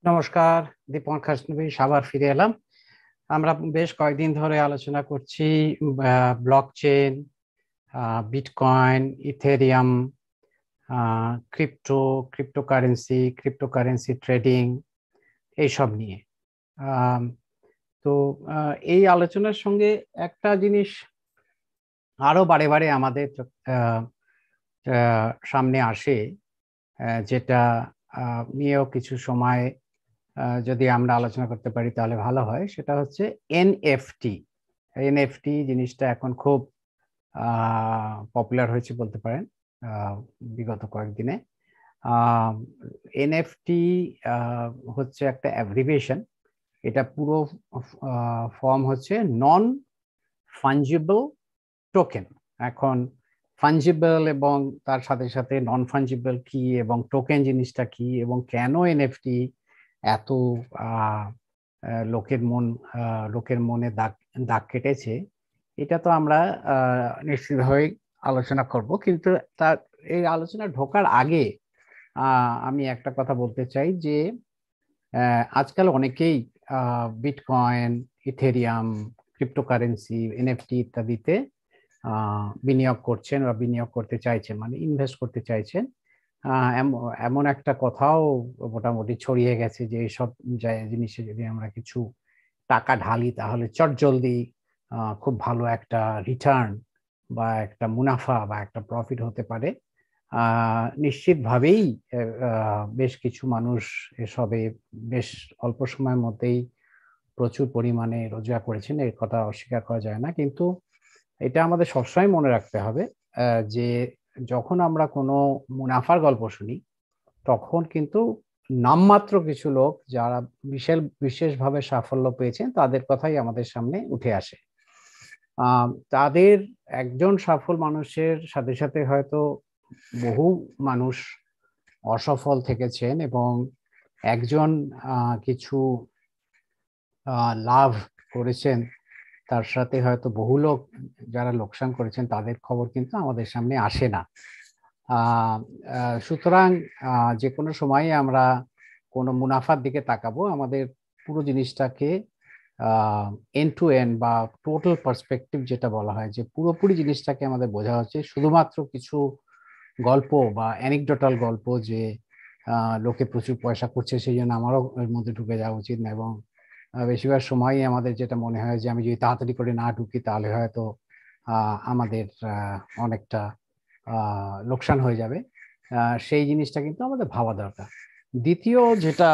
নমস্কার, দীপন খাসনবী আবার ফিরে এলাম। আমরা বেশ কয়েকদিন ধরে আলোচনা করছি blockchain, bitcoin, Ethereum, cryptocurrency trading এইসব নিয়ে। তো এই আলোচনার সঙ্গে একটা জিনিস আরো বারে বারে আমাদের সামনে আসে, যেটা নিয়েও কিছু সময় যদি আমরা আলোচনা করতে পারি তাহলে ভালো হয়। সেটা হচ্ছে এনএফটি। এনএফটি জিনিসটা এখন খুব পপুলার হয়েছে বলতে পারেন বিগত কয়েকদিনে। এনএফটি হচ্ছে একটা অ্যাব্রিভিয়েশন। এটা পুরো ফর্ম হচ্ছে নন ফাঞ্জিবল টোকেন। এখন ফাঞ্জিবল এবং তার সাথে সাথে নন ফাঞ্জিবল কি এবং টোকেন জিনিসটা কি এবং কেন এনএফটি এত লোকের মনে দাগ কেটেছে, এটা তো আমরা নিশ্চিতভাবে আলোচনা করব। কিন্তু তার এই আলোচনা ঢোকার আগে আমি একটা কথা বলতে চাই যে আজকাল অনেকেই বিটকয়েন, ইথেরিয়াম, ক্রিপ্টোকারেন্সি, এনএফটি ইত্যাদিতে বিনিয়োগ করছেন বা বিনিয়োগ করতে চাইছেন, মানে ইনভেস্ট করতে চাইছেন। এমন একটা কথাও মোটামুটি ছড়িয়ে গেছে যে এইসব জিনিসে যদি আমরা কিছু টাকা ঢালি তাহলে চটজলদি খুব ভালো একটা রিটার্ন বা একটা মুনাফা বা একটা প্রফিট হতে পারে। নিশ্চিতভাবেই বেশ কিছু মানুষ এসবে বেশ অল্প সময়ের মধ্যেই প্রচুর পরিমাণে রোজগার করেছেন, এর কথা অস্বীকার করা যায় না। কিন্তু এটা আমাদের সবসময় মনে রাখতে হবে যে যখন আমরা কোনো মুনাফার গল্প শুনি তখন কিন্তু নামমাত্র কিছু লোক যারা বিশেষভাবে সাফল্য পেয়েছেন তাদের কথাই আমাদের সামনে উঠে আসে। তাদের একজন সফল মানুষের সাথে সাথে হয়তো বহু মানুষ অসফল থেকেছেন এবং একজন কিছু লাভ করেছেন, তার সাথে হয়তো বহু লোক যারা লোকসান করেছেন তাদের খবর কিন্তু আমাদের সামনে আসে না। সুতরাং যে কোনো সময় আমরা কোনো মুনাফার দিকে তাকাবো, আমাদের পুরো জিনিসটাকে এন্ড টু এন্ড বা টোটাল পার্সপেক্টিভ যেটা বলা হয়, যে পুরোপুরি জিনিসটাকে আমাদের বোঝা হচ্ছে শুধুমাত্র কিছু গল্প বা অ্যানেকডোটাল গল্প যে লোকে প্রচুর পয়সা করছে সেই জন্য আমারও এর মধ্যে ঢুকে যাওয়া উচিত না। এবং বেশিরভাগ সময়ই আমাদের যেটা মনে হয় যে আমি যদি তাড়াতাড়ি করে না ঢুকি তাহলে হয়তো আমাদের অনেকটা লোকসান হয়ে যাবে। সেই জিনিসটা কিন্তু আমাদের ভাবা দরকার। দ্বিতীয় যেটা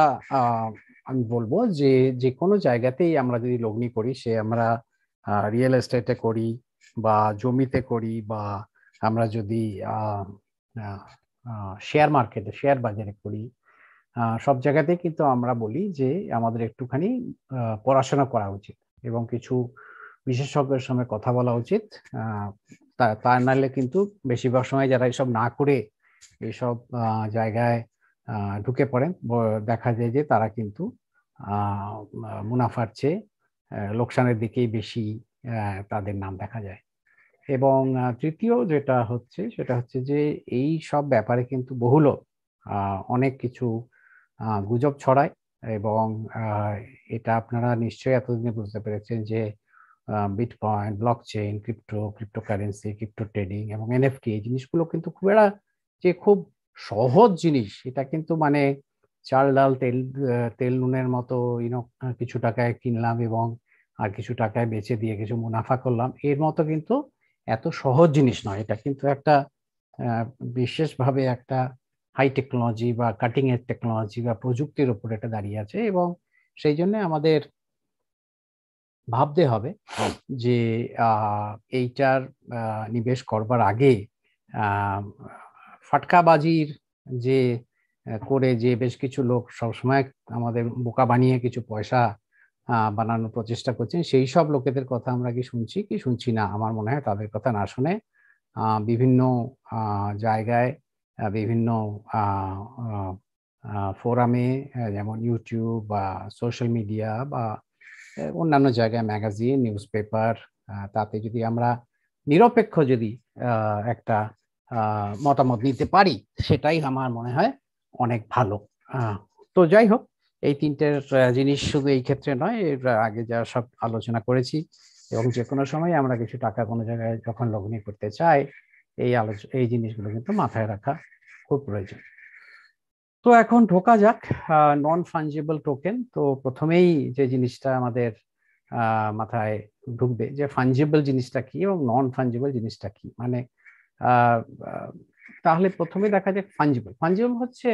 আমি বলবো যে যে কোনো জায়গাতেই আমরা যদি লগ্নি করি, সে আমরা রিয়েল এস্টেটে করি বা জমিতে করি বা আমরা যদি শেয়ার মার্কেটে, শেয়ার বাজারে করি, সব জায়গাতেই কিন্তু আমরা বলি যে আমাদের একটুখানি পড়াশোনা করা উচিত এবং কিছু বিশেষজ্ঞের সঙ্গে কথা বলা উচিত। তা নাহলে কিন্তু বেশিরভাগ সময় যারা এসব না করে এইসব জায়গায় ঢুকে পড়েন, দেখা যায় যে তারা কিন্তু মুনাফার চেয়ে লোকসানের দিকেই বেশি তাদের নাম দেখা যায়। এবং তৃতীয় যেটা হচ্ছে সেটা হচ্ছে যে এই সব ব্যাপারে কিন্তু বহু লোক অনেক কিছু গুজব ছড়ায়। এবং এটা আপনারা নিশ্চয়ই এতদিনে বুঝতে পেরেছেন যে bitcoin, blockchain, cryptocurrency, crypto trading এবং এনএফটি এই জিনিসগুলো কিন্তু খুব সহজ জিনিস। এটা কিন্তু মানে চাল ডাল তেল নুনের মতো কিছু টাকায় কিনলাম এবং আর কিছু টাকায় বেচে দিয়ে কিছু মুনাফা করলাম, এর মতো কিন্তু এত সহজ জিনিস নয়। এটা কিন্তু একটা বিশেষভাবে একটা হাই টেকনোলজি বা কাটিং এজ টেকনোলজি বা প্রযুক্তির উপর এটা দাঁড়িয়ে আছে। এবং সেই জন্য আমাদের ভাবতে হবে যে এইটার নিবেশ করবার আগে ফাটকাবাজির যে করে যে বেশ কিছু লোক সবসময় আমাদের বোকা বানিয়ে কিছু পয়সা বানানোর প্রচেষ্টা করছেন, সেই সব লোকেদের কথা আমরা কি শুনছি না? আমার মনে হয় তাদের কথা না শুনে বিভিন্ন জায়গায় বিভিন্ন ফোরামে, যেমন ইউটিউব বা সোশ্যাল মিডিয়া বা অন্যান্য জায়গায় ম্যাগাজিন, নিউজ পেপার, তাতে যদি আমরা নিরপেক্ষ যদি একটা মতামত নিতে পারি সেটাই আমার মনে হয় অনেক ভালো। তো যাই হোক, এই তিনটের জিনিস শুধু এই ক্ষেত্রে নয়, এর আগে যা সব আলোচনা করেছি, এবং যে কোনো সময় আমরা কিছু টাকা কোনো জায়গায় যখন লগ্নি করতে চাই, এই জিনিসগুলো কিন্তু মাথায় রাখা খুব প্রয়োজন। তো এখন ঢোকা যাক নন ফাঞ্জিবল টোকেন। তো প্রথমেই যে জিনিসটা আমাদের মাথায় ঢুকবে যে ফাঞ্জিবল জিনিসটা কি এবং নন ফাঞ্জিবল জিনিসটা কি, মানে আহ, আহ, তাহলে প্রথমে দেখা যাক ফাঞ্জিবল। ফাঞ্জিবল হচ্ছে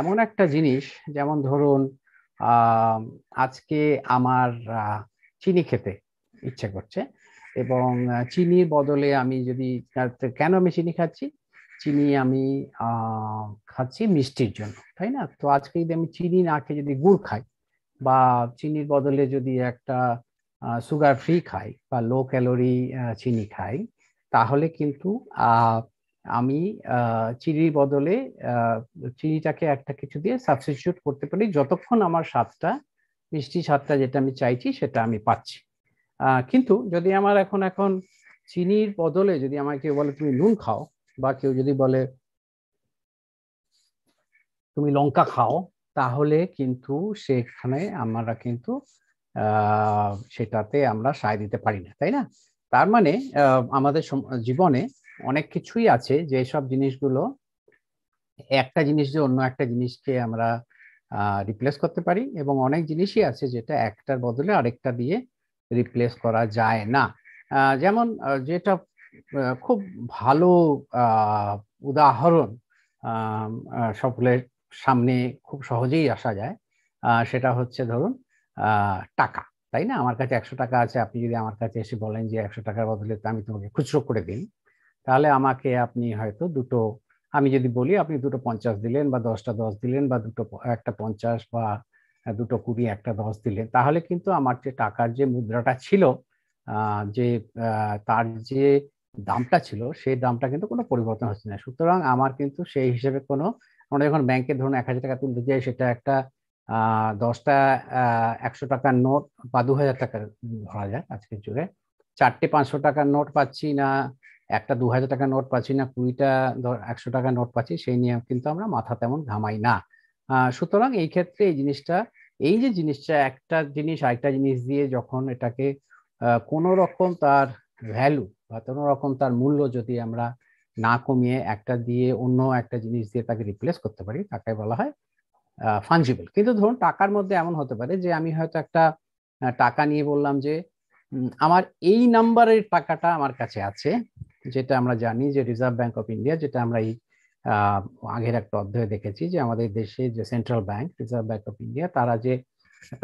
এমন একটা জিনিস, যেমন ধরুন আহ, আজকে আমার চিনি খেতে ইচ্ছে করছে, এবং চিনির বদলে আমি যদি, কেন আমি চিনি খাচ্ছি? চিনি আমি খাচ্ছি মিষ্টির জন্য, তাই না? তো আজকে যদি আমি চিনি না খেয়ে যদি গুড় খাই, বা চিনির বদলে যদি একটা সুগার ফ্রি খাই বা লো ক্যালোরি চিনি খাই, তাহলে কিন্তু আমি চিনির বদলে আহ, চিনিটাকে একটা কিছু দিয়ে সাবস্টিটিউট করতে পারি, যতক্ষণ আমার স্বাদটা, মিষ্টি স্বাদটা যেটা আমি চাইছি সেটা আমি পাচ্ছি। কিন্তু যদি আমার এখন এখন চিনির বদলে যদি আমাকে কেউ বলে তুমি নুন খাও, বা কেউ যদি বলে তুমি লঙ্কা খাও, তাহলে কিন্তু সেখানে আমরা কিন্তু সেটাতে আমরা সায় দিতে পারি না, তাই না? তার মানে আমাদের জীবনে অনেক কিছুই আছে যে সব জিনিসগুলো একটা জিনিস যে অন্য একটা জিনিসকে আমরা রিপ্লেস করতে পারি, এবং অনেক জিনিসই আছে যেটা একটার বদলে আরেকটা দিয়ে রিপ্লেস করা যায় না। যেমন যেটা খুব ভালো আহ, উদাহরণ সকলের সামনে খুব সহজেই আসা যায়, সেটা হচ্ছে ধরুন টাকা, তাই না? আমার কাছে 100 টাকা আছে, আপনি যদি আমার কাছে এসে বলেন যে 100 টাকার বদলে তো আমি তোমাকে খুচরো করে দিন, তাহলে আমাকে আপনি হয়তো দুটো, আমি যদি বলি আপনি দুটো 50 দিলেন, বা 10টা 10 দিলেন, বা একটা 50, বা দুটো 20 একটা 10 দিলেন, তাহলে কিন্তু আমার যে টাকার যে মুদ্রাটা ছিল, যে তার যে দামটা ছিল, সেই দামটা কিন্তু কোনো পরিবর্তন হচ্ছে না। সুতরাং আমার কিন্তু সেই হিসেবে কোনো, আমরা যখন ব্যাংকে ধরুন 1000 টাকা তুলতে যাই, সেটা একটা 10টা 100 টাকার নোট বা 2000 টাকার ধরা যায় আজকের যুগে, চারটে 500 টাকার নোট পাচ্ছি না, একটা 2000 টাকার নোট পাচ্ছি না, 20টা 100 টাকার নোট পাচ্ছি, সেই নিয়ে কিন্তু আমরা মাথা তেমন ঘামাই না। সুতরাং এই ক্ষেত্রে এই জিনিসটা, এই যে জিনিসটা, একটা জিনিস আরেকটা জিনিস দিয়ে যখন এটাকে কোনো রকম তার ভ্যালু বা কোনো রকম তার মূল্য যদি আমরা না কমিয়ে একটা দিয়ে অন্য একটা জিনিস দিয়ে তাকে রিপ্লেস করতে পারি, তাকে বলা হয় ফাঞ্জিবল। কিন্তু ধরুন টাকার মধ্যে এমন হতে পারে যে আমি হয়তো একটা টাকা নিয়ে বললাম যে আমার এই নাম্বারের টাকাটা আমার কাছে আছে, যেটা আমরা জানি যে রিজার্ভ ব্যাংক অফ ইন্ডিয়া, যেটা আমরা এই আহ, আগের একটা অধ্যায়ে দেখেছি যে আমাদের দেশে যে central bank, reserve bank of India, তারা যে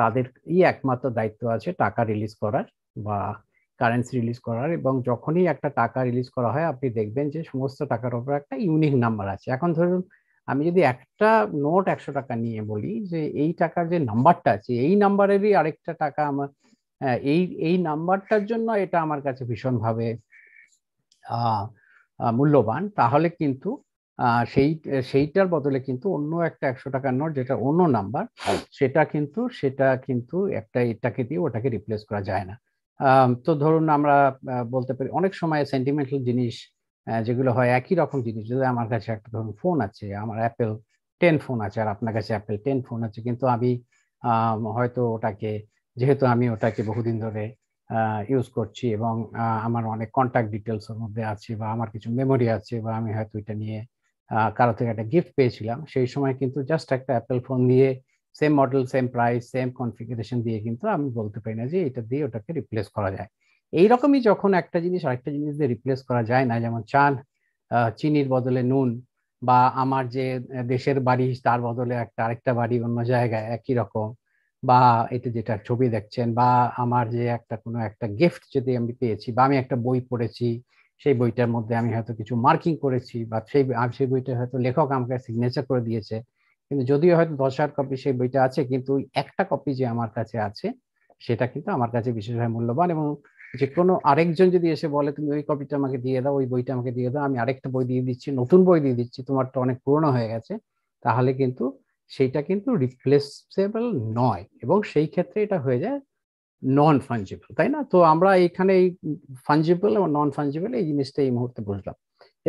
তাদের একমাত্র দায়িত্ব আছে টাকা রিলিজ করার বা কারেন্সি রিলিজ করার, এবং যখনই একটা টাকা রিলিজ করা হয় আপনি দেখবেন যে সমস্ত টাকার উপর একটা ইউনিক নাম্বার আছে। এখন ধরুন আমি যদি একটা নোট 100 টাকা নিয়ে বলি যে এই টাকার যে নাম্বারটা আছে, এই নাম্বারেরই আরেকটা টাকা আমার, এই এই নাম্বারটার জন্য এটা আমার কাছে ভীষণভাবে আহ মূল্যবান, তাহলে কিন্তু সেইটার বদলে কিন্তু অন্য একটা 100 টাকার নোট, যেটা অন্য নাম্বার, সেটা কিন্তু একটা এটাকে দিয়ে ওটাকে রিপ্লেস করা যায় না। তো ধরুন আমরা বলতে পারি অনেক সময় সেন্টিমেন্টাল জিনিস যেগুলো হয়, একই রকম জিনিস, যদি আমার কাছে একটা ধরুন ফোন আছে, আমার অ্যাপেল 10 ফোন আছে, আর আপনার কাছে অ্যাপেল 10 ফোন আছে, কিন্তু আমি হয়তো ওটাকে, যেহেতু আমি ওটাকে বহুদিন ধরে ইউজ করছি, এবং আমার অনেক কন্ট্যাক্ট ডিটেলস ওর মধ্যে আছে, বা আমার কিছু মেমোরি আছে, বা আমি হয়তো এটা নিয়ে কারো থেকে একটা গিফট পেয়েছিলাম, সেই সময় কিন্তু জাস্ট একটা অ্যাপেল ফোন দিয়ে same model, same price, same configuration দিয়ে কিন্তু আমি বলতে পারি না যে এটা দিয়ে ওটাকে রিপ্লেস করা যায়। এইরকমই যখন একটা জিনিস আরেকটা জিনিস দিয়ে রিপ্লেস করা যায় না, যেমন চিনির বদলে নুন, বা আমার যে দেশের বাড়ি তার বদলে একটা আরেকটা বাড়ি অন্য জায়গায় একই রকম, বা এটা যেটা ছবি দেখছেন, বা আমার যে একটা কোনো একটা গিফট যদি আমি পেয়েছি, বা আমি একটা বই পড়েছি, সেই বইটার মধ্যে আমি হয়তো কিছু মার্কিং করেছি, বা সেই বইটা হয়তো লেখক আমাকে সিগনেচার করে দিয়েছে, কিন্তু যদিও হয়তো 10,000 কপি সেই বইটা আছে, কিন্তু ওই একটা কপি যে আমার কাছে আছে, সেটা কিন্তু আমার কাছে বিশেষভাবে মূল্যবান। এবং যে কোনো আরেকজন যদি এসে বলে তুমি ওই কপিটা আমাকে দিয়ে দাও, ওই বইটা আমাকে দিয়ে দাও, আমি আরেকটা বই দিয়ে দিচ্ছি, নতুন বই দিয়ে দিচ্ছি, তোমারটা অনেক পুরনো হয়ে গেছে, তাহলে কিন্তু সেইটা কিন্তু রিপ্লেসেবল নয়, এবং সেই ক্ষেত্রে এটা হয়ে যায় নন ফাঞ্জিবল, তাই না? তো আমরা এখানে এই ফাঞ্জিবল এবং নন ফাঞ্জিবল এই জিনিসটা এই মুহূর্তে বুঝলাম।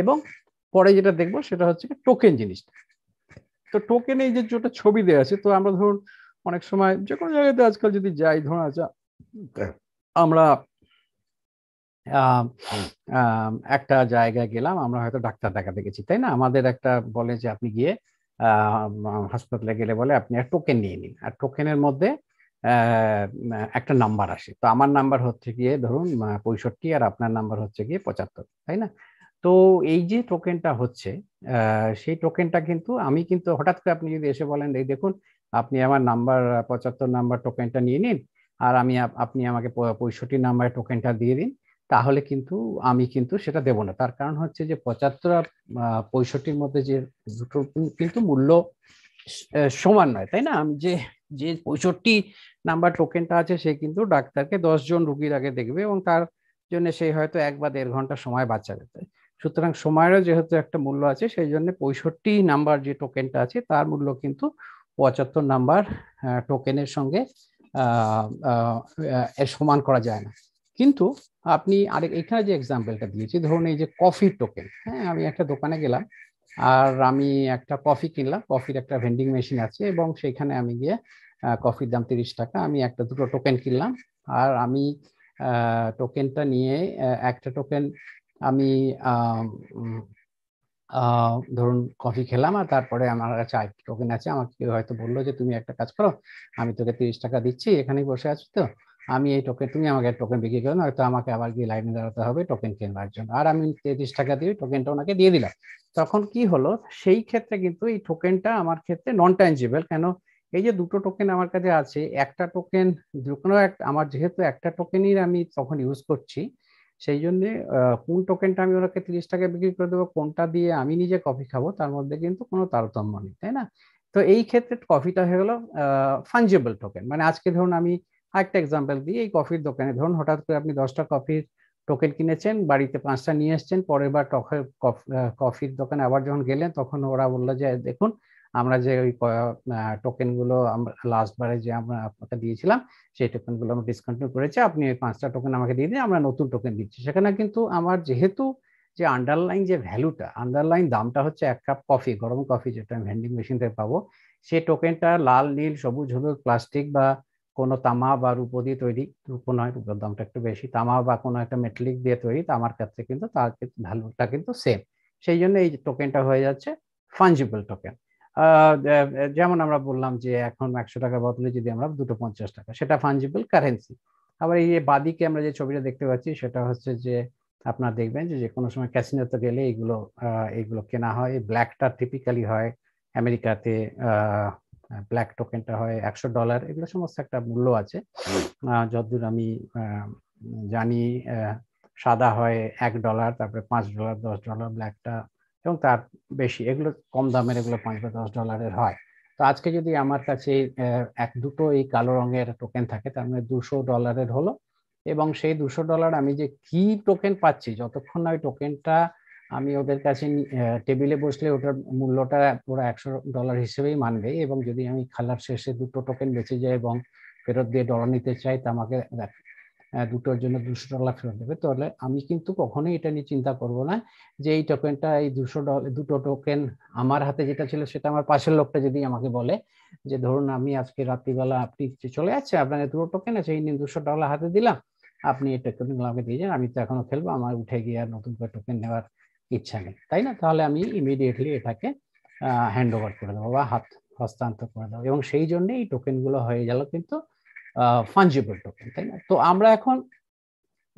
এবং পরে যেটা দেখবো সেটা হচ্ছে টোকেন জিনিসটা। তো টোকেন, এই যে যেটা ছবি দেওয়া আছে, তো আমরা ধরুন অনেক সময় যে কোনো জায়গাতে আজকাল যদি যাই, ধরুন আচ্ছা আমরা একটা জায়গায় গেলাম, আমরা হয়তো ডাক্তার দেখাতে গেছি, তাই না? আমাদের একটা বলে যে আপনি গিয়ে হাসপাতালে গেলে বলে আপনি টোকেন নিয়ে নিন, আর টোকেনের মধ্যে একটা নাম্বার আসে। তো আমার নাম্বার হচ্ছে গিয়ে ধরুন 65 আর আপনার নাম্বার হচ্ছে গিয়ে 75, তাই না? তো এই যে টোকেনটা হচ্ছে, সেই টোকেনটা কিন্তু আমি কিন্তু হঠাৎ করে আপনি যদি এসে বলেন এই দেখুন আপনি আমার নাম্বার 75 নাম্বার টোকেনটা নিয়ে নিন, আর আপনি আমাকে 65 নাম্বার টোকেনটা দিয়ে দিন, তাহলে কিন্তু আমি কিন্তু সেটা দেব না। তার কারণ হচ্ছে যে 75 আর 65-র মধ্যে যে দুটো কিন্তু মূল্য সমান নয়, তাই না? আমি যে যে 65 নাম্বার টোকেনটা আছে সে কিন্তু ডাক্তারকে 10 জন রুগীর আগে দেখবে, এবং তার জন্য সে হয়তো 1 বা 1.5 ঘন্টা সময় বাঁচাবে। সুতরাং সময়েরও যেহেতু একটা মূল্য আছে, সেই জন্য 65 নাম্বার যে টোকেনটা আছে তার মূল্য কিন্তু 75 নাম্বার টোকেনের সঙ্গে এর সমান করা যায় না। কিন্তু আপনি আরেক এখানে যে এক্সাম্পলটা দিয়েছি, ধরুন এই যে কফির টোকেন, হ্যাঁ, আমি একটা দোকানে গেলাম আর আমি একটা কফি কিনলাম, কফির একটা ভেন্ডিং মেশিন আছে এবং সেখানে আমি গিয়ে কফির দাম 30 টাকা, আমি দুটো টোকেন কিনলাম, আর আমি টোকেনটা নিয়ে একটা টোকেন আমি ধরুন কফি খেলাম, আর তারপরে আমার কাছে আরেকটা টোকেন আছে, আমাকে কেউ হয়তো বললো যে তুমি একটা কাজ করো, আমি তোকে 30 টাকা দিচ্ছি, এখানেই বসে আছো তো, আমি এই টোকেন, তুমি আমাকে টোকেন বিক্রি করো, হয়তো আমাকে আবার গিয়ে লাইনে দাঁড়াতে হবে টোকেন কেনার জন্য, আর আমি 33 টাকা দিয়ে টোকেনটা ওনাকে দিয়ে দিলাম। তখন কি হলো, সেই ক্ষেত্রে কিন্তু এই টোকেনটা আমার ক্ষেত্রে নন ট্যাঞ্জিবল। কেন? এই যে দুটো টোকেন আমার কাছে আছে, একটা টোকেন কোনো একটা, আমার যেহেতু একটা টোকেনই আমি তখন ইউজ করছি, সেই জন্য কোন টোকেনটা আমি ওনাকে 30 টাকা বিক্রি করে দেবো, কোনটা দিয়ে আমি নিজে কফি খাবো, তার মধ্যে কিন্তু কোনো তারতম্য নেই, তাই না? তো এই ক্ষেত্রে কফিটা হয়ে গেল ফাঞ্জিবল টোকেন। মানে আজকে ধরুন আমি আরেকটা এক্সাম্পল দিই, এই কফির দোকানে ধরুন হঠাৎ করে আপনি 10টা কফির টোকেন কিনেছেন, বাড়িতে 5টা নিয়ে এসছেন, পরের বার কফির দোকানে আবার যখন গেলেন তখন ওরা বললো যে দেখুন আমরা যে ওই টোকেন গুলো আমরা লাস্ট বারে যে আমরা আপনাকে দিয়েছিলাম সেই টোকেন গুলো আমরা ডিসকন্টিনিউ করেছি, আপনি ওই 5টা টোকেন আমাকে দিয়ে দিন, আমরা নতুন টোকেন দিচ্ছি। সেখানে কিন্তু আমার যেহেতু যে আন্ডারলাইন যে ভ্যালুটা, আন্ডারলাইন দামটা হচ্ছে 1 কাপ কফি, গরম কফি যেটা আমি ভেন্ডিং মেশিন থেকে পাবো, সেই টোকেনটা লাল নীল সবুজ হলুদ প্লাস্টিক বা কোনো তামা বা রূপো দিয়ে তৈরি, রূপো নয়, রূপোর দামটা একটু বেশি, তামা বা কোনো একটা মেটালিক দিয়ে তৈরি, তো আমার ক্ষেত্রে কিন্তু তার ভ্যালুটা কিন্তু সেম। সেই জন্য এই টোকেনটা হয়ে যাচ্ছে ফাঞ্জিবল টোকেন। যেমন আমরা বললাম যে এখন 100 টাকার বদলে যদি আমরা দুটো 50 টাকা, সেটা ফাঞ্জিবল কারেন্সি। আবার এই যে বাদিকে আমরা যে ছবিটা দেখতে পাচ্ছি সেটা হচ্ছে যে আপনারা দেখবেন যে যে কোনো সময় ক্যাসিনোতে গেলে এইগুলো কেনা হয়। ব্ল্যাকটা টিপিক্যালি হয় আমেরিকাতে, ব্ল্যাক টোকেনটা হয় $100, এগুলো সমস্ত একটা মূল্য আছে। যতদূর আমি জানি সাদা হয় $1, তারপরে $5, $10 ব্ল্যাকটা, এবং তার বেশি এগুলো কম দামের, এগুলো $5 বা $10 হয়। তো আজকে যদি আমার কাছে দুটো এই কালো রঙের টোকেন থাকে, তার মানে $200 হলো, এবং সেই $200 আমি যে কি টোকেন পাচ্ছি, যতক্ষণ না ওই টোকেনটা আমি ওদের কাছে টেবিলে বসলে ওটার মূল্যটা ওরা $100 হিসেবেই মানবে, এবং যদি আমি খেলার শেষে দুটো টোকেন বেঁচে যায় এবং ফেরত দিয়ে ডলার নিতে চাই, তা আমাকে দুটোর জন্য $200 ফেরত দেবে, তাহলে আমি কিন্তু কখনোই এটা নিয়ে চিন্তা করব না যে এই টোকেনটা, এই $200 দুটো টোকেন আমার হাতে যেটা ছিল সেটা আমার পাশের লোকটা যদি আমাকে বলে যে ধরুন আমি আজকে রাত্রিবেলা আপনি চলে যাচ্ছে, আপনার দুটো টোকেন আছে, এই নিন $200 হাতে দিলাম, আপনি এই টোকেনগুলো আমাকে দিয়ে যান, আমি তো এখনো খেলবো, আমার উঠে গিয়ে আর নতুন করে টোকেন নেওয়ার ইচ্ছা নেই, তাই না? তাহলে আমি ইমিডিয়েটলি এটাকে হ্যান্ড ওভার করে দেবো বা হস্তান্তর করে দেবো, এবং সেই জন্য এই টোকেনগুলো হয়ে গেল কিন্তু ফাঞ্জিবল টোকেন, তাই না? তো আমরা এখন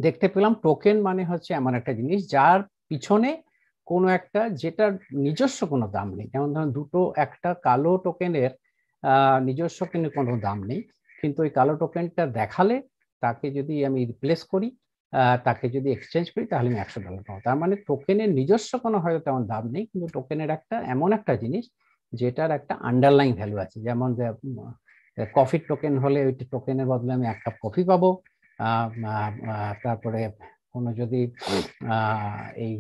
দেখতে পেলাম টোকেন মানে হচ্ছে এমন একটা জিনিস যার পিছনে কোনো একটা, যেটার নিজস্ব কোনো দাম নেই। যেমন ধরুন একটা কালো টোকেনের নিজস্ব কিন্তু কোনো দাম নেই, কিন্তু ওই কালো টোকেনটা দেখালে তাকে যদি আমি রিপ্লেস করি, তাকে যদি এক্সচেঞ্জ করি, তাহলে আমি $100 পাবো। তার মানে টোকেনের নিজস্ব কোনো হয়তো তেমন দাম নেই, কিন্তু টোকেনের এমন একটা জিনিস যেটার একটা আন্ডারলাইন ভ্যালু আছে। যেমন কফির টোকেন হলে ওই টোকেনের বদলে আমি 1 কাপ কফি পাবো। তারপরে কোনো যদি এই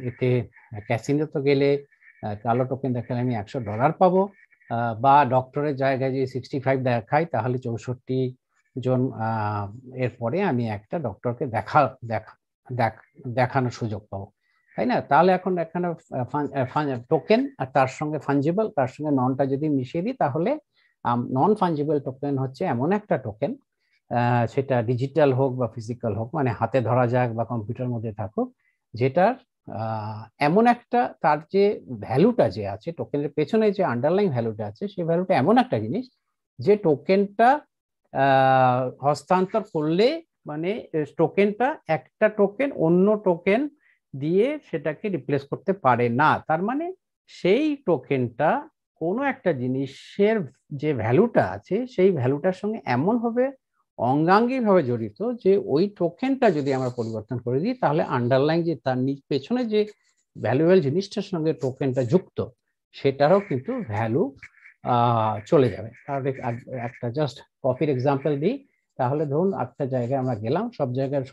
এতে ক্যাসিনোতে গেলে কালো টোকেন দেখালে আমি $100 পাবো, বা ডক্টরের জায়গায় যদি 65 দেখাই তাহলে 64 জন এরপরে আমি একটা ডক্টরকে দেখানোর সুযোগ পাবো, তাই না? তাহলে এখন এখানে টোকেন আর তার সঙ্গে ফাঞ্জিবল, তার সঙ্গে ননটা যদি মিশিয়ে দিই, তাহলে নন ফাঞ্জিবল টোকেন হচ্ছে এমন একটা টোকেন, সেটা ডিজিটাল হোক বা ফিজিক্যাল হোক, মানে হাতে ধরা যাক বা কম্পিউটার মধ্যে থাকুক, যেটার এমন একটা তার যে ভ্যালুটা যে আছে টোকেনের পেছনে যে আন্ডারলাইন ভ্যালুটা আছে, সেই ভ্যালুটা এমন একটা জিনিস যে টোকেনটা হস্তান্তর করলে মানে টোকেনটা একটা টোকেন অন্য টোকেন দিয়ে সেটাকে রিপ্লেস করতে পারে না। তার মানে সেই টোকেনটা কোনো একটা জিনিসের যে ভ্যালুটা আছে সেই ভ্যালুটার সঙ্গে এমন ভাবে অঙ্গাঙ্গিভাবে জড়িত যে ওই টোকেনটা যদি আমরা পরিবর্তন করে দিই তাহলে আন্ডারলাইন যে তার পেছনে যে ভ্যালুয়েবল জিনিসটার সঙ্গে টোকেনটা যুক্ত সেটারও কিন্তু ভ্যালু চলে যাবে। তাহলে একটা জাস্ট কফির এক্সাম্পল দিই, তাহলে ধরুন একটা জায়গায় আমরা গেলাম, সব জায়গায়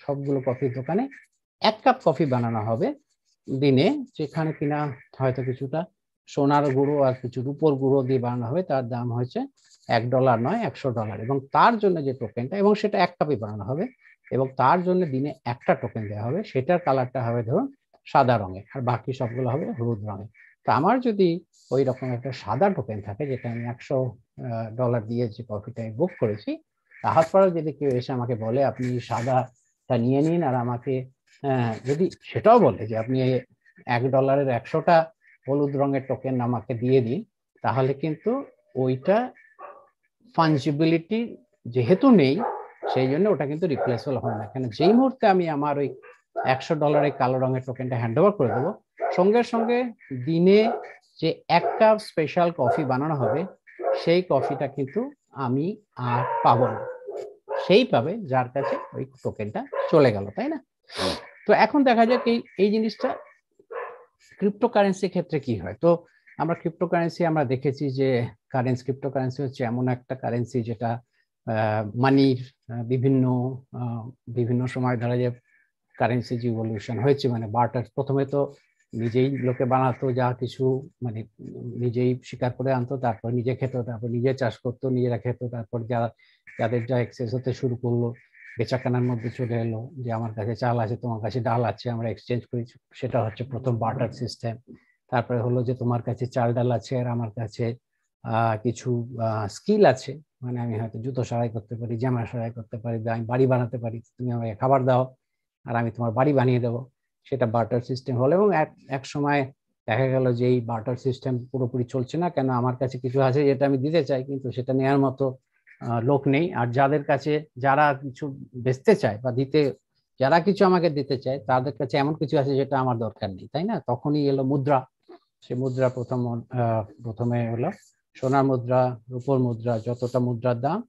সবগুলো কফির দোকানে 1 কাপ কফি বানানো হবে দিনে, যেখানে কিনা হয়তো কিছুটা সোনার গুঁড়ো আর কিছু রূপোর গুঁড়ো দিয়ে বানানো হবে, তার দাম হচ্ছে $1 নয় $100, এবং তার জন্য যে টোকেনটা, এবং সেটা 1 কাপই বানানো হবে, এবং তার জন্য দিনে একটা টোকেন দেওয়া হবে, সেটার কালারটা হবে ধরুন সাদা রঙের আর বাকি সবগুলো হবে হলুদ রঙের। তো আমার যদি ওই রকম একটা সাদা টোকেন থাকে যেটা আমি $100 দিয়ে যে কফিটা বুক করেছি, তারপরেও যদি কেউ এসে আমাকে বলে আপনি সাদাটা নিয়ে নিন, আর আমাকে যদি সেটাও বলে যে আপনি $1 100টা হলুদ রঙের টোকেন আমাকে দিয়ে দিন, তাহলে কিন্তু ওইটা ফাঞ্জিবিলিটি যেহেতু নেই, সেই জন্য ওটা কিন্তু রিপ্লেসেবল হয় না। কেন যেই মুহূর্তে আমি আমার ওই $100 কালো রঙের টোকেনটা হ্যান্ড ওভার করে দেবো, সঙ্গে সঙ্গে দিনে যে 1 কাপ স্পেশাল কফি বানানো হবে সেই কফিটা কিন্তু আমি আর পাবো না, সেই পাবে যার কাছে ওই টোকেনটা চলে গেল, তাই না? তো এখন দেখা যাক এই জিনিসটা ক্রিপ্টোকারেন্সির ক্ষেত্রে কি হয়। তো আমরা ক্রিপ্টোকারেন্সি আমরা দেখেছি যে ক্রিপ্টোকারেন্সি হচ্ছে এমন একটা কারেন্সি যেটা মানির বিভিন্ন বিভিন্ন সময় ধরা যায় কারেন্সি যে ইভলিউশন হয়েছে, মানে বার্টার প্রথমে তো নিজেই লোকে বানাতো যা কিছু, মানে নিজেই শিকার করে আনতো, তারপর নিজে খেত, তারপর নিজে চাষ করতো, নিজেরা খেত, তারপর যাদের যা এক্সেস হতে শুরু করলো বেচাকেনার মধ্যে চলে এলো, যে আমার কাছে চাল আছে তোমার কাছে ডাল আছে আমরা এক্সচেঞ্জ করি, সেটা হচ্ছে প্রথম বার্টার সিস্টেম। তারপরে হলো যে তোমার কাছে চাল ডাল আছে আর আমার কাছে কিছু স্কিল আছে, মানে আমি হয়তো জুতো সেলাই করতে পারি, জামা সেলাই করতে পারি, আমি বাড়ি বানাতে পারি, তুমি আমাকে খাবার দাও আর আমি তোমার বাড়ি বানিয়ে দেবো, সেটা বার্টার সিস্টেম হলো। এবং এক সময় দেখা গেল যে এই বার্টার সিস্টেম পুরোপুরি চলছে না, কেন আমার কাছে কিছু আছে যেটা আমি দিতে চাই কিন্তু সেটা নেওয়ার মতো লোক নেই, আর যাদের কাছে যারা কিছু বেচতে চায় বা যারা কিছু আমাকে দিতে চায় তাদের কাছে এমন কিছু আছে যেটা আমার দরকার নেই, তাই না? তখনই এলো মুদ্রা। সে মুদ্রা প্রথমে হলো সোনার মুদ্রা, রূপোর মুদ্রা, যতটা মুদ্রার দাম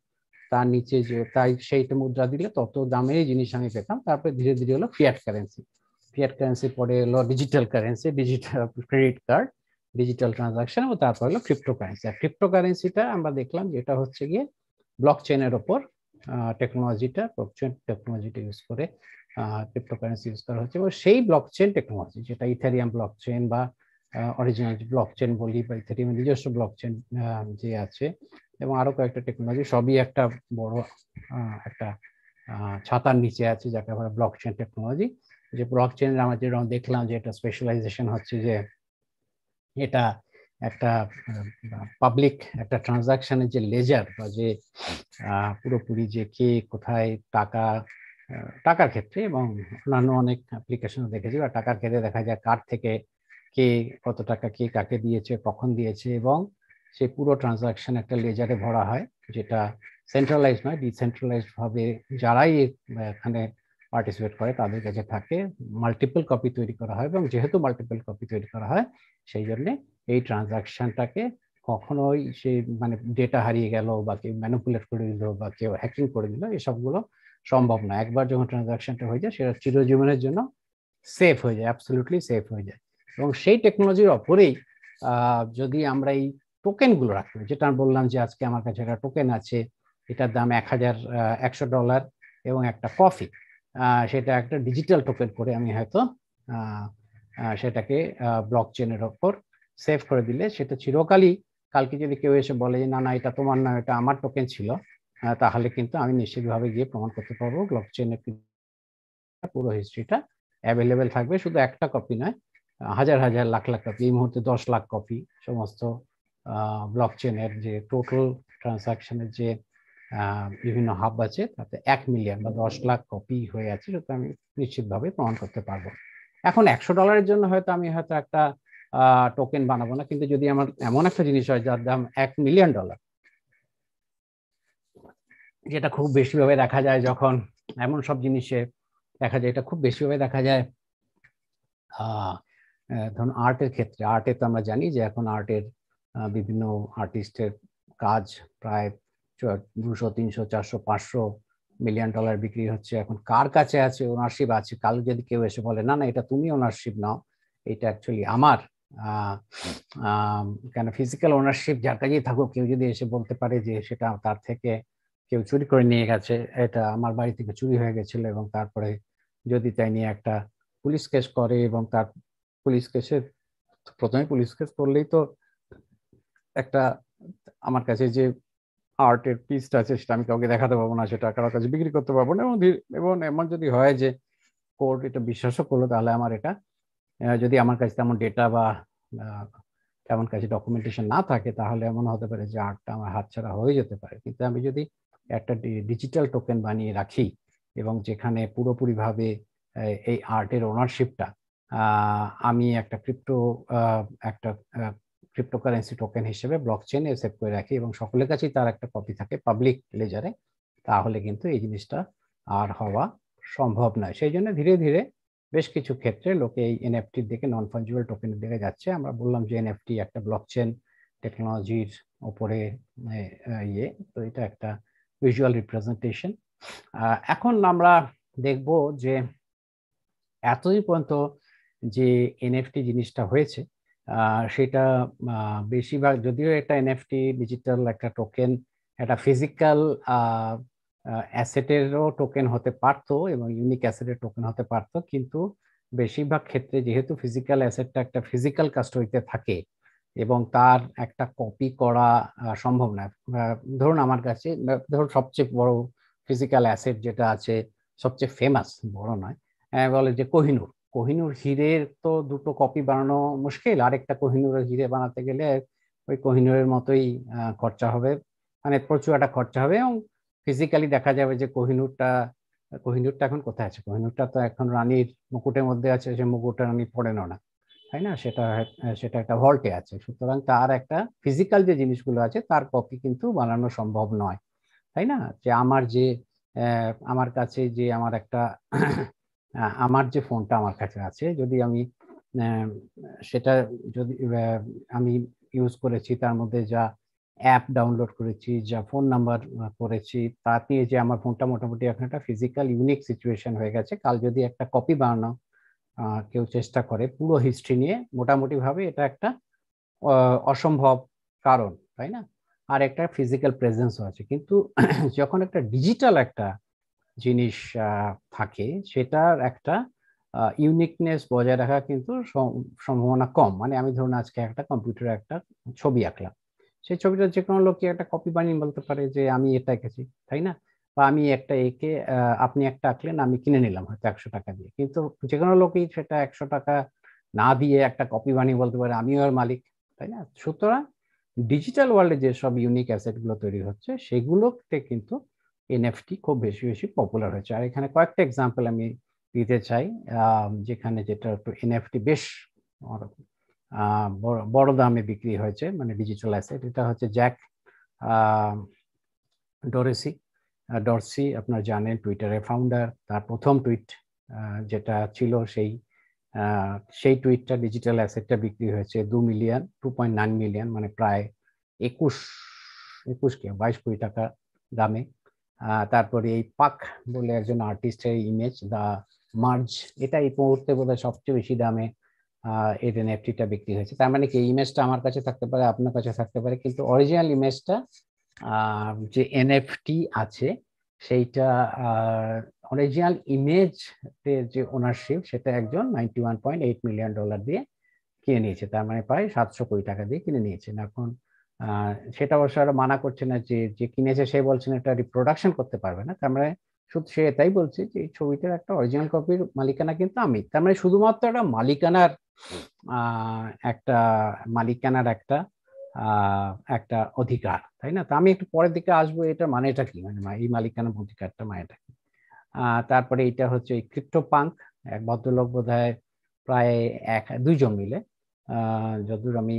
তার নিচে যে তাই সেইটা মুদ্রা দিলে তত দামেরই জিনিস আমি পেতাম। তারপরে ধীরে ধীরে হলো ফিয়াট কারেন্সি, পরে এলো digital currency, digital credit card, digital transaction, এবং তারপর হলো ক্রিপ্টোকারেন্সি। আর ক্রিপ্টোকারেন্সিটা আমরা দেখলাম যেটা হচ্ছে গিয়ে ব্লক চেনের ওপর টেকনোলজিটা ইউজ করে ক্রিপ্টোকারেন্সি ইউজ করা হচ্ছে, এবং সেই ব্লক চেন টেকনোলজি যেটা ইথেরিয়াম ব্লক চেন বা অরিজিনাল ব্লক চেন বলি, বা ইথেরিয়াম নিজস্ব ব্লক চেন যে আছে, এবং আরো কয়েকটা টেকনোলজি, সবই একটা বড় একটা ছাতার নিচে আছে যাকে আমরা ব্লক চেন টেকনোলজি। যে ব্লক চেন আমরা যেরকম দেখলাম যে এটা স্পেশালাইজেশন হচ্ছে যে এটা একটা পাবলিক একটা ট্রানজাকশনের যে লেজার বা যে পুরোপুরি যে কে কোথায় টাকার ক্ষেত্রে এবং অন্যান্য অনেক অ্যাপ্লিকেশন দেখেছি, বা টাকার ক্ষেত্রে দেখা যায় কার থেকে কে কত টাকা কে কাকে দিয়েছে কখন দিয়েছে, এবং সেই পুরো ট্রানজাকশন একটা লেজারে ভরা হয়, যেটা সেন্ট্রালাইজ নয়, ডিসেন্ট্রালাইজ ভাবে যারাই এখানে পার্টিসিপেট করে তাদের কাছে থাকে, মাল্টিপল কপি তৈরি করা হয়, এবং যেহেতু মাল্টিপল কপি তৈরি করা হয় সেই জন্য এই ট্রানজাকশনটাকে কখনোই সে মানে ডেটা হারিয়ে গেল বা কেউ ম্যানিপুলেট করে দিল বা কেউ হ্যাকিং করে দিল, এসবগুলো সম্ভব না। একবার যখন ট্রানজাকশনটা হয়ে যায় সেটা চিরজীবনের জন্য সেফ হয়ে যায়, অ্যাবসলিউটলি সেফ হয়ে যায়। এবং সেই টেকনোলজির ওপরেই যদি আমরা এই টোকেন গুলো রাখি, যেটা বললাম যে আজকে আমার কাছে একটা টোকেন আছে, এটার দাম $100 এবং একটা কফি, সেটা একটা ডিজিটাল টোকেন করে আমি হয়তো সেটাকে ব্লক চেনের ওপর সেভ করে দিলে সেটা চিরকালই, কালকে যদি কেউ এসে বলে যে না না এটা তোমার না এটা আমার টোকেন ছিল, তাহলে কিন্তু আমি নিশ্চিতভাবে গিয়ে প্রমাণ করতে পারবো ব্লক চেনের পুরো হিস্ট্রিটা অ্যাভেলেবেল থাকবে। শুধু একটা কপি নয়, হাজার হাজার লাখ লাখ কপি, এই মুহূর্তে 10 লাখ কপি সমস্ত ব্লকচেনের যে টোটাল ট্রানসাকশনের যে বিভিন্ন হাব আছে তাতে 1 মিলিয়ন বা 10 লাখ কপি হয়ে আছে, সেটা আমি নিশ্চিতভাবে প্রমাণ করতে পারবো। এখন $100 জন্য হয়তো আমি হয়তো একটা টোকেন বানাবো না, কিন্তু যদি আমার এমন একটা জিনিস হয় যার দাম $1 মিলিয়ন, যেটা খুব বেশিভাবে দেখা যায় যখন এমন সব জিনিসে দেখা যায়, এটা খুব বেশিভাবে দেখা যায় ধরুন আর্টের ক্ষেত্রে। আর্টে তো আমরা জানি যে এখন আর্টের বিভিন্ন আর্টিস্টের কাজ প্রায় 200, 300, 400, 500 মিলিয়ন ডলার বিক্রি হচ্ছে। এখন কার কাছে আছে ওনারশিপ আছে, কাল যদি কেউ এসে বলে না না এটা তুমি ওনারশিপ নাও, এটা অ্যাকচুয়ালি আমার, কেন ফিজিক্যাল ওনারশিপ যার কাছেই থাকুক, কেউ যদি এসে বলতে পারে যে সেটা তার থেকে কেউ চুরি করে নিয়ে গেছে, এটা আমার বাড়ি থেকে চুরি হয়ে গেছিল, এবং তারপরে যদি তাই নিয়ে একটা পুলিশ কেস করে, এবং তার পুলিশ কেসে প্রথমে পুলিশ কেস করলেই তো একটা আমার কাছে যে আর্টের পিসটা আছে সেটা আমি কাউকে দেখাতে পারবো না, সেটা কারোর কাছে বিক্রি করতে পারবো না, এবং এমন যদি হয় যে কোর্ট এটা বিশ্বাসও করলো, তাহলে আমার এটা যদি আমার কাছে তেমন ডেটা বা তেমন কাছে ডকুমেন্টেশন না থাকে, তাহলে এমন হতে পারে যে আর্টটা আমার হাতছাড়া হয়ে যেতে পারে। কিন্তু আমি যদি একটা ডিজিটাল টোকেন বানিয়ে রাখি এবং যেখানে পুরোপুরিভাবে এই আর্টের ওনারশিপটা আমি একটা ক্রিপ্টোকারেন্সি টোকেন হিসেবে ব্লকচেনে সেভ করে রাখি এবং সকলের কাছেই তার একটা কপি থাকে পাবলিক লেজারে, তাহলে কিন্তু এই জিনিসটা আর হওয়া সম্ভব নয়। সেই জন্য ধীরে ধীরে বেশ কিছু ক্ষেত্রে লোকে এই এনএফটির দিকে, নন ফাঞ্জিবল টোকেনের দিকে যাচ্ছে। আমরা বললাম যে এনএফটি একটা ব্লকচেন টেকনোলজির উপরে তো এটা একটা ভিজুয়াল রিপ্রেজেন্টেশন। এখন আমরা দেখব যে এতদিন পর্যন্ত যে এনএফটি জিনিসটা হয়েছে সেটা বেশিরভাগ, যদিও এটা এনএফটি ডিজিটাল একটা টোকেন, একটা ফিজিক্যাল অ্যাসেটেরও টোকেন হতে পারতো এবং ইউনিক অ্যাসেটের টোকেন হতে পারতো, কিন্তু বেশিরভাগ ক্ষেত্রে যেহেতু ফিজিক্যাল অ্যাসেটটা একটা ফিজিক্যাল কাস্টডিতে থাকে এবং তার একটা কপি করা সম্ভব না। ধরুন আমার কাছে, ধরুন সবচেয়ে বড় ফিজিক্যাল অ্যাসেট যেটা আছে, সবচেয়ে ফেমাস, বড় নয়, বলে যে কোহিনূর। কোহিনূর হীরের তো দুটো কপি বানানো মুশকিল, আরেকটা কোহিনূরের হীরে বানাতে গেলে ওই কোহিনূরের মতোই খরচা হবে, মানে প্রচুর একটা খরচা হবে, এবং ফিজিক্যালি দেখা যাবে যে কোহিনূরটা এখন কোথায় আছে? কোহিনূরটা তো এখন রানীর মুকুটের মধ্যে আছে, সে মুকুটটা রানী পড়েনও না, তাই না? সেটা একটা ভল্টে আছে। সুতরাং তার একটা ফিজিক্যাল যে জিনিসগুলো আছে তার কপি কিন্তু বানানো সম্ভব নয়, তাই না? যে আমার কাছে যে আমার একটা আমার যে ফোনটা আমার কাছে আছে, যদি আমি সেটা যদি আমি ইউজ করেছি, তার মধ্যে যা অ্যাপ ডাউনলোড করেছি, যা ফোন নাম্বার করেছি, তা নিয়ে যে আমার ফোনটা মোটামুটি এখন একটা ফিজিক্যাল ইউনিক সিচুয়েশন হয়ে গেছে। কাল যদি একটা কপি বানানো কেউ চেষ্টা করে পুরো হিস্ট্রি নিয়ে, মোটামুটি ভাবে এটা একটা অসম্ভব কারণ, তাই না? আর একটা ফিজিক্যাল প্রেজেন্সও আছে। কিন্তু যখন একটা ডিজিটাল একটা জিনিস থাকে, সেটার একটা ইউনিকনেস বজায় রাখা কিন্তু সম্ভাবনা কম। মানে আমি ধরুন আজকে একটা কম্পিউটারে একটা ছবি আঁকলাম, সেই ছবিটা যে কোনো লোকই একটা কপি বানিয়ে বলতে পারে যে আমি এটা এঁকেছি, তাই না? বা আমি একটা এঁকে আপনি একটা আঁকলেন, আমি কিনে নিলাম হয়তো 100 টাকা দিয়ে, কিন্তু যে কোনো লোকই সেটা 100 টাকা না দিয়ে একটা কপি বানিয়ে বলতে পারে আমিও এর মালিক, তাই না? সুতরাং ডিজিটাল ওয়ার্ল্ডে যেসব ইউনিক অ্যাসেট গুলো তৈরি হচ্ছে, সেগুলোতে কিন্তু এনএফটি খুব বেশি বেশি পপুলার হয়েছে। আর এখানে কয়েকটা এক্সাম্পল আমি দিতে চাই, যেখানে যেটা একটু এনএফটি বেশ বড় দামে বিক্রি হয়েছে, মানে ডিজিটাল অ্যাসেট। এটা হচ্ছে জ্যাক ডরসি। ডরসি আপনার জানেন টুইটারের ফাউন্ডার। তার প্রথম টুইট যেটা ছিল, সেই টুইটটা ডিজিটাল অ্যাসেটটা বিক্রি হয়েছে 2.9 মিলিয়ন, মানে প্রায় 22 কোটি টাকা দামে। তারপরে এই পাক বলে একজন আর্টিস্টের ইমেজ, দা মার্জ, এটা এই মুহূর্তে বোধহয় সবচেয়ে বেশি দামে এর এনএফটিটা বিক্রি হয়েছে। তার মানে কি, ইমেজটা আমার কাছে থাকতে পারে, আপনার কাছে থাকতে পারে, কিন্তু অরিজিনাল ইমেজটা যে এনএফটি আছে সেইটা, অরিজিনাল ইমেজ যে ওনারশিপ, সেটা একজন $91.8 মিলিয়ন দিয়ে কিনে নিয়েছে। তার মানে প্রায় 700 কোটি টাকা দিয়ে কিনে নিয়েছেন। এখন সেটা অবশ্য আরো মানা করছে না, যে যে কিনেছে সে বলছেন এটা রিপ্রোডাকশন করতে পারবে না। তার মানে শুধু সে এটাই বলছে যে এই ছবিটার একটা অরিজিনাল কপির মালিকানা কিন্তু আমি। তার মানে শুধুমাত্র একটা মালিকানার একটা একটা অধিকার, তাই না? তো আমি একটু পরের দিকে আসবো, এটা মানেটা কি, মানে এই মালিকানা অধিকারটা মানেটা কি। তারপরে এটা হচ্ছে এই ক্রিপ্টো পাঙ্ক, এক ভদ্রলোক বোধহয় প্রায় দুইজন মিলে যতদূর আমি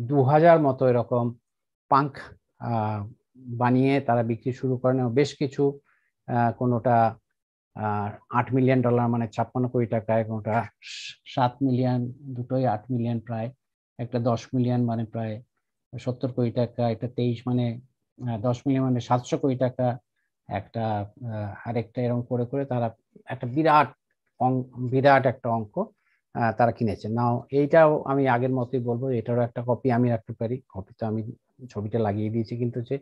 2000 মতো এরকম পাঙ্ক বানিয়ে তারা বিক্রি শুরু করেন, এবং বেশ কিছু কোনোটা $8 মিলিয়ন মানে 56 কোটি টাকায়, কোনোটা 7 মিলিয়ন, দুটোই 8 মিলিয়ন প্রায়, একটা 10 মিলিয়ন মানে প্রায় 70 কোটি টাকা, একটা 23 মানে 10 মিলিয়ন মানে 700 কোটি টাকা, একটা আরেকটা এরকম করে করে তারা একটা বিরাট একটা অঙ্ক তারা কিনেছে। নাও এইটাও আমি আগের মতোই বলবো, এটারও একটা কপি আমি রাখতে পারি, কপি তো আমি ছবিটা লাগিয়ে দিয়েছি, কিন্তু যে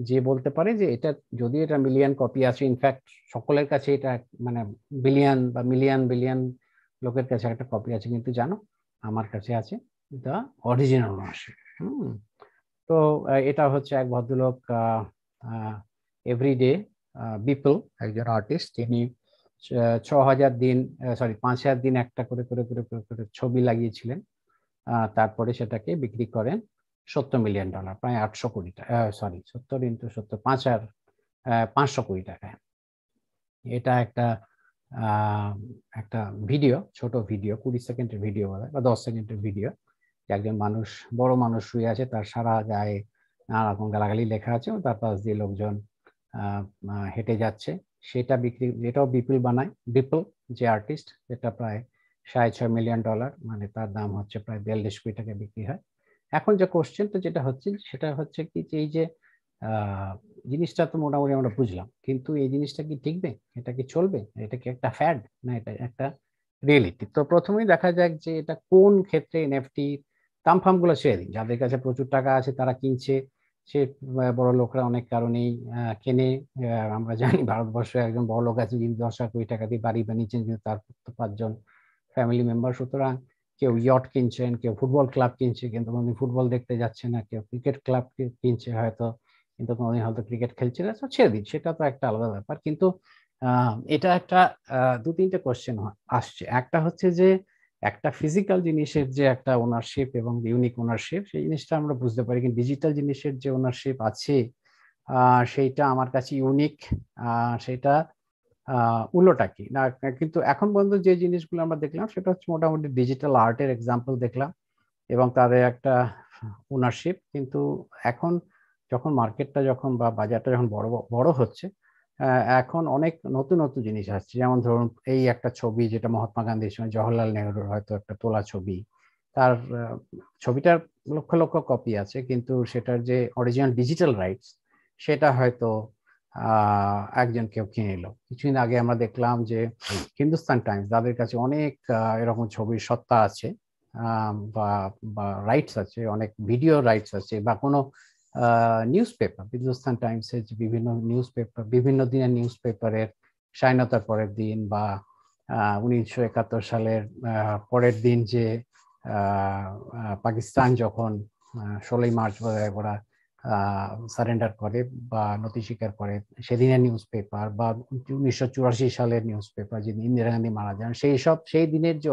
যে বলতে পারে যে এটা, যদি এটা মিলিয়ন কপি আছে, ইনফ্যাক্ট সকলের কাছে এটা মানে বিলিয়ন বা মিলিয়ন বিলিয়ন লোকের কাছে একটা কপি আছে, কিন্তু জানো আমার কাছে আছে দা অরিজিনাল মাসে। তো এটা হচ্ছে এক ভদ্রলোক এভরিডে বিপল, একজন আর্টিস্ট, তিনি 6000 দিন, সরি 5000 দিন একটা করে করে করে করে করে ছবি লাগিয়েছিলেন। তারপরে সেটাকে বিক্রি করেন $70 মিলিয়ন, প্রায় 800 কোটি টাকা, সরি 70 × 70 500 কোটি টাকায়। এটা একটা ভিডিও, ছোট ভিডিও, 20 সেকেন্ডের ভিডিও বলে বা 10 সেকেন্ডের ভিডিও, একজন মানুষ, বড় মানুষ শুয়ে আছে, তার সারা গায়ে নানা রকম গালাগালি লেখা আছে, তার পাশ দিয়ে লোকজন হেঁটে যাচ্ছে। সেটা বিক্রি, যেটাও বিপুল বানায়, বিপুল যে আর্টিস্ট, যেটা প্রায় $6.5 মিলিয়ন, মানে তার দাম হচ্ছে প্রায় 42 কোটি টাকা বিক্রি হয়। এখন যে কোশ্চেন তো যেটা হচ্ছে, সেটা হচ্ছে কি যে এই যে জিনিসটা তো মোটামুটি আমরা বুঝলাম, কিন্তু এই জিনিসটা কি টিকবে, এটা কি চলবে, এটা কি একটা ফ্যাড, না এটা একটা রিয়েলিটি? তো প্রথমেই দেখা যাক যে এটা কোন ক্ষেত্রে এনএফটি দাম ফাম গুলো ছেড়ে দিন, যাদের কাছে প্রচুর টাকা আছে তারা কিনছে, সে বড় লোকরা অনেক কারণেই কেনে। আমরা জানি ভারতবর্ষে একজন বড় লোক আছে যিনি 10,000 কোটি টাকা দিয়ে বাড়ি বানিয়েছেন, কিন্তু তার 5জন ফ্যামিলি মেম্বার। সুতরাং কেউ ইয়ট কিনছেন, কেউ ফুটবল ক্লাব কিনছে কিন্তু কোনোদিন ফুটবল দেখতে যাচ্ছে না, কেউ ক্রিকেট ক্লাব কিনছে হয়তো, কিন্তু কোনোদিন হয়তো ক্রিকেট খেলছে না, ছেড়ে দিন, সেটা তো একটা আলাদা ব্যাপার। কিন্তু এটা একটা দু তিনটে কোশ্চেন আসছে। একটা হচ্ছে যে একটা ফিজিক্যাল জিনিসের যে একটা ওনারশিপ এবং ইউনিক ওনারশিপ, সেই জিনিসটা আমরা বুঝতে পারি, কিন্তু ডিজিটাল জিনিসের যে ওনারশিপ আছে সেইটা আমার কাছে ইউনিক, সেটা উল্টোটা কি না। কিন্তু এখন পর্যন্ত যে জিনিসগুলো আমরা দেখলাম সেটা হচ্ছে মোটামুটি ডিজিটাল আর্টের এক্সাম্পল দেখলাম, এবং তাদের একটা ওনারশিপ। কিন্তু এখন যখন মার্কেটটা যখন বা বাজারটা যখন বড় বড় হচ্ছে, এখন অনেক নতুন নতুন জিনিস আসছে। যেমন ধরুন এই একটা ছবি, যেটা মহাত্মা গান্ধীর সময় জওহরলাল নেহরুর হয়তো একটা তোলা ছবি, তার ছবিটার লক্ষ লক্ষ কপি আছে, কিন্তু সেটার যে অরিজিনাল ডিজিটাল রাইটস সেটা হয়তো একজন কেউ কিনে নিল। কিছুদিন আগে আমরা দেখলাম যে হিন্দুস্তান টাইমস, যাদের কাছে অনেক এরকম ছবির সত্তা আছে বা বা রাইটস আছে, অনেক ভিডিও রাইটস আছে, বা কোনো নিউজ পেপার, হিন্দুস্তান টাইমসের যে বিভিন্ন নিউজ পেপার, বিভিন্ন দিনের নিউজ পেপারের স্বাধীনতার পরের দিন বা 1971 সালের পরের দিন, যে পাকিস্তান যখন 16ই মার্চ ওরা সারেন্ডার করে বা নথি স্বীকার করে, সেদিনের নিউজ পেপার, বা 1984 সালের নিউজ পেপার, যেদিন ইন্দিরা গান্ধী মারা যান, সেই দিনের যে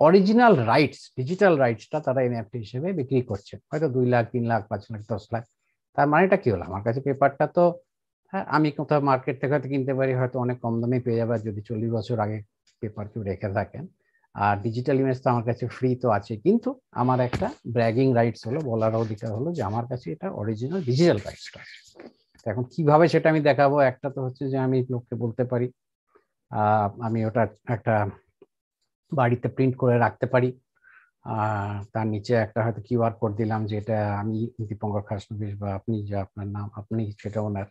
অরিজিনাল রাইটস, ডিজিটাল রাইটসটা তারা এনএফটি হিসেবে বিক্রি করছে, হয়তো 2 লাখ, 3 লাখ, 5 লাখ, 10 লাখ। তার মানেটা কি হলো, আমার কাছে পেপারটা তো, হ্যাঁ, আমি কোথাও মার্কেট থেকে হয়তো কিনতে পারি, হয়তো অনেক কম দামে পেয়ে যাবে যদি 40 বছর আগে পেপার কেউ রেখে থাকেন। আর ডিজিটাল ইমেজ তো আমার কাছে ফ্রি তো আছে, কিন্তু আমার একটা ব্র্যাগিং রাইটস হলো, বলার অধিকার হলো যে আমার কাছে এটা অরিজিনাল ডিজিটাল রাইটসটা। এখন কিভাবে সেটা আমি দেখাবো, একটা তো হচ্ছে যে আমি লোককে বলতে পারি, আমি ওটা একটা বাড়িতে প্রিন্ট করে রাখতে পারি, তার নিচে একটা হয়তো কিউআর কোড দিলাম যে এটা আমি দীপঙ্কর খাসনবিশ, বা আপনি, যে আপনার নাম, আপনি সেটা ওনার।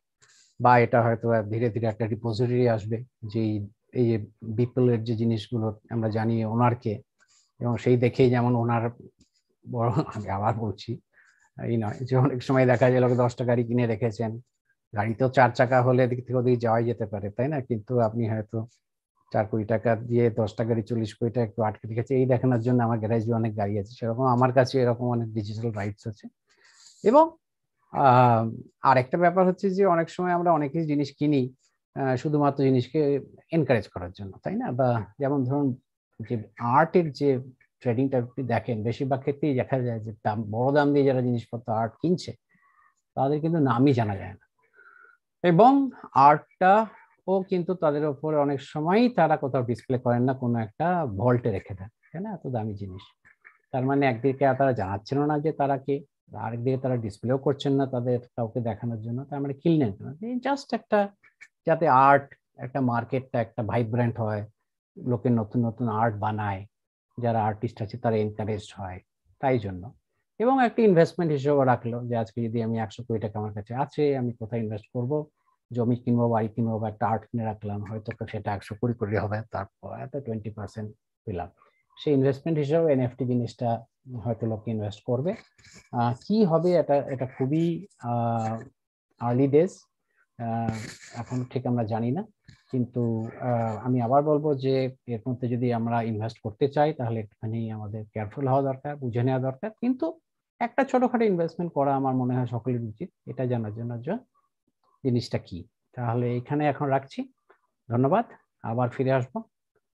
বা এটা হয়তো ধীরে ধীরে একটা রিপোজিটরি আসবে, যে এই যে বিপ্লবের যে জিনিসগুলো আমরা জানি ওনারকে, এবং সেই দেখেই যেমন ওনার বড়, আমি আবার বলছি এই নয় যে অনেক সময় দেখা যায় লোকে 10টা গাড়ি কিনে রেখেছেন, গাড়ি তো 4 চাকা হলে এদিক থেকে ওদিকে যাওয়াই যেতে পারে, তাই না? কিন্তু আপনি হয়তো 4 কোটি টাকা দিয়ে 10টা গাড়ি 40 কোটি টাকা একটু আটকে রেখেছে, এই দেখানোর জন্য আমার গ্যারেজে অনেক গাড়ি আছে, সেরকম আমার কাছে এরকম অনেক ডিজিটাল রাইটস আছে। এবং আর একটা ব্যাপার হচ্ছে যে অনেক সময় আমরা অনেক কিছু জিনিস কিনি শুধুমাত্র জিনিসকে এনকারেজ করার জন্য, তাই না? বা যেমন ধরুন যে আর্টের যে ট্রেডিংটা দেখেন, বেশিরভাগ ক্ষেত্রেই দেখা যায় যে বড় দাম দিয়ে যারা জিনিসপত্র আর্ট কিনছে তাদের কিন্তু নামই জানা যায় না, এবং আর্টটা ও কিন্তু তাদের উপরে অনেক সময়ই তারা কোথাও ডিসপ্লে করেন না, কোনো একটা ভল্টে রেখে দেন, তাই না? এত দামি জিনিস। তার মানে একদিকে তারা জানাচ্ছেন না যে তারা কে, আরেকদিকে তারা ডিসপ্লেও করছেন না তাদের কাউকে দেখানোর জন্য। তার মানে কিনলেন না, জাস্ট একটা যাতে আর্ট, একটা মার্কেটটা একটা ভাইব্রেন্ট হয়, লোকের নতুন নতুন আর্ট বানায়, যারা আর্টিস্ট আছে তারা এনকারেজ হয়, তাই জন্য। এবং একটা ইনভেস্টমেন্ট হিসেবে রাখলো যে আজকে যদি আমি 100 কোটি টাকা আমার কাছে আছে, আমি কোথায় ইনভেস্ট করব, জমি কিনবো, বাড়ি কিনবো, বা একটা আর্ট কিনে রাখলাম, হয়তো সেটা 100 কোটি হবে, তারপর এত 20% পেলাম। সেই ইনভেস্টমেন্ট হিসেবে এনএফটি জিনিসটা হয়তো লোকে ইনভেস্ট করবে। কি হবে এটা এটা খুবই আর্লি ডেজ, এখন ঠিক আমরা জানি না। কিন্তু আমি আবার বলবো যে এর মধ্যে যদি আমরা ইনভেস্ট করতে চাই তাহলে একটুখানি আমাদের কেয়ারফুল হওয়া দরকার, বুঝে নেওয়া দরকার। কিন্তু একটা ছোটখাটো ইনভেস্টমেন্ট করা আমার মনে হয় সকলের উচিত, এটা জানার জন্য যে জিনিসটা কি। তাহলে এখানে এখন রাখছি, ধন্যবাদ। আবার ফিরে আসবো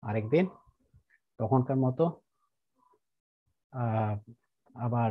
আরেকদিন, তখনকার মতো আবার